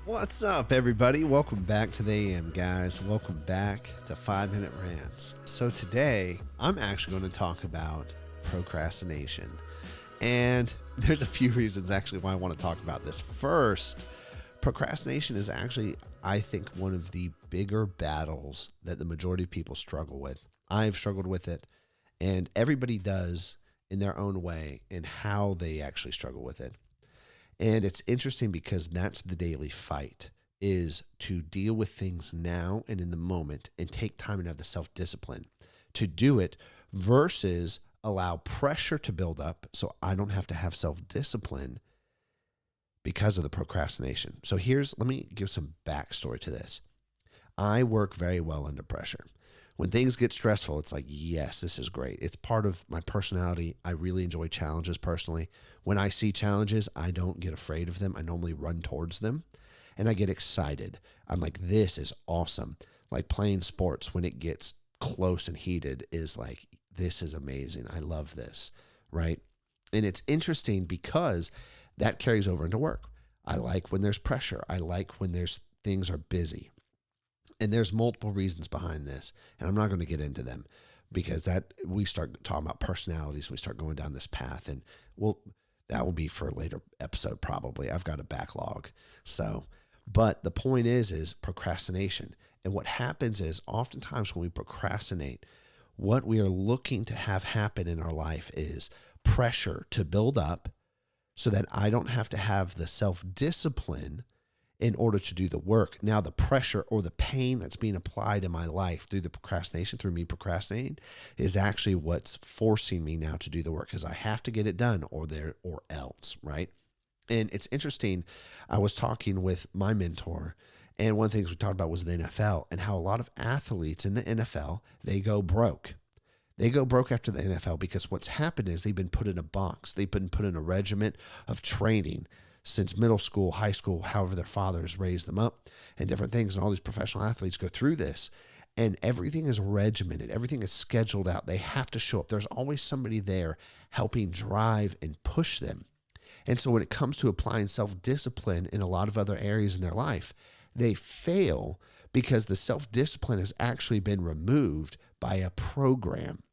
What's up, everybody? Welcome back to the AM, guys. Welcome back to 5-Minute Rants. So today, I'm actually going to talk about procrastination. And there's a few reasons actually why I want to talk about this. First, procrastination is actually, I think, one of the bigger battles that the majority of people struggle with. I've struggled with it, and everybody does in their own way in how they actually struggle with it. And it's interesting because that's the daily fight, is to deal with things now and in the moment and take time and have the self-discipline to do it versus allow pressure to build up so I don't have to have self-discipline because of the procrastination. So let me give some backstory to this. I work very well under pressure. When things get stressful, it's like, yes, this is great. It's part of my personality. I really enjoy challenges personally. When I see challenges, I don't get afraid of them. I normally run towards them and I get excited. I'm like, this is awesome. Like playing sports when it gets close and heated is like, this is amazing. I love this, right? And it's interesting because that carries over into work. I like when there's pressure. I like when things are busy. And there's multiple reasons behind this, and I'm not going to get into them because that we start talking about personalities. We start going down this path, and that will be for a later episode probably. I've got a backlog. But the point is procrastination. And what happens is oftentimes when we procrastinate, what we are looking to have happen in our life is pressure to build up so that I don't have to have the self-discipline in order to do the work. Now, the pressure or the pain that's being applied in my life through the procrastination, through me procrastinating, is actually what's forcing me now to do the work because I have to get it done or else, right? And it's interesting. I was talking with my mentor, and one of the things we talked about was the NFL and how a lot of athletes in the NFL, they go broke. They go broke after the NFL because what's happened is they've been put in a box. They've been put in a regiment of training since middle school, high school, however their fathers raised them up and different things. And all these professional athletes go through this and everything is regimented. Everything is scheduled out. They have to show up. There's always somebody there helping drive and push them. And so when it comes to applying self-discipline in a lot of other areas in their life, they fail because the self-discipline has actually been removed by a program.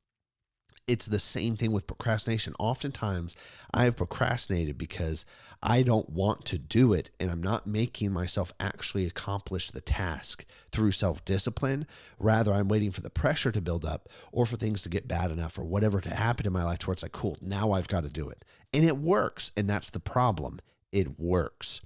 It's the same thing with procrastination. Oftentimes, I have procrastinated because I don't want to do it and I'm not making myself actually accomplish the task through self-discipline. Rather, I'm waiting for the pressure to build up or for things to get bad enough or whatever to happen in my life where it's like, cool, now I've got to do it. And it works. And that's the problem. It works.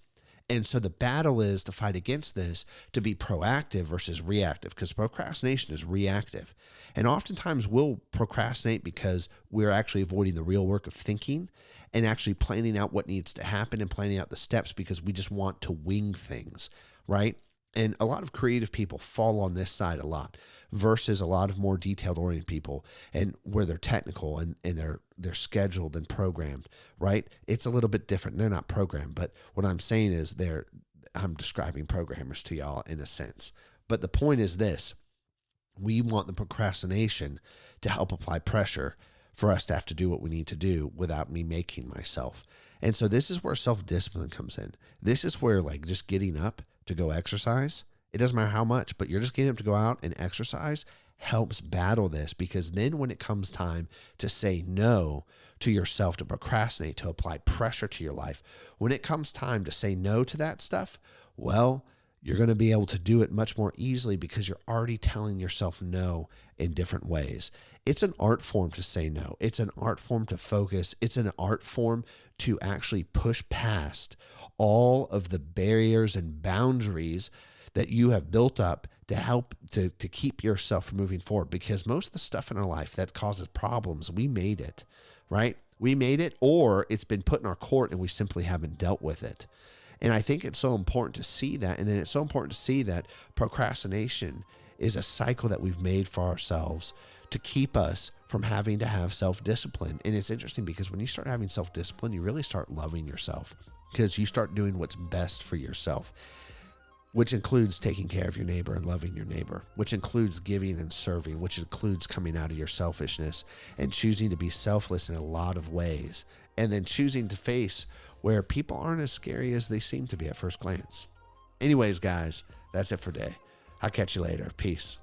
And so the battle is to fight against this, to be proactive versus reactive, because procrastination is reactive. And oftentimes we'll procrastinate because we're actually avoiding the real work of thinking and actually planning out what needs to happen and planning out the steps because we just want to wing things, right? And a lot of creative people fall on this side a lot versus a lot of more detailed oriented people and where they're technical and they're scheduled and programmed, right? It's a little bit different. They're not programmed, but what I'm saying is I'm describing programmers to y'all in a sense. But the point is this: we want the procrastination to help apply pressure for us to have to do what we need to do without me making myself. And so this is where self-discipline comes in. This is where like just getting up to go exercise, it doesn't matter how much, but you're just getting up to go out and exercise helps battle this, because then when it comes time to say no to yourself, to procrastinate, to apply pressure to your life, when it comes time to say no to that stuff, well, you're going to be able to do it much more easily because you're already telling yourself no in different ways. It's an art form to say no. It's an art form to focus. It's an art form to actually push past all of the barriers and boundaries that you have built up to help to keep yourself from moving forward. Because most of the stuff in our life that causes problems, we made it, right? We made it, or it's been put in our court and we simply haven't dealt with it. And I think it's so important to see that. And then it's so important to see that procrastination is a cycle that we've made for ourselves to keep us from having to have self-discipline. And it's interesting because when you start having self-discipline, you really start loving yourself because you start doing what's best for yourself, which includes taking care of your neighbor and loving your neighbor, which includes giving and serving, which includes coming out of your selfishness and choosing to be selfless in a lot of ways, and then choosing to face where people aren't as scary as they seem to be at first glance. Anyways, guys, that's it for today. I'll catch you later. Peace.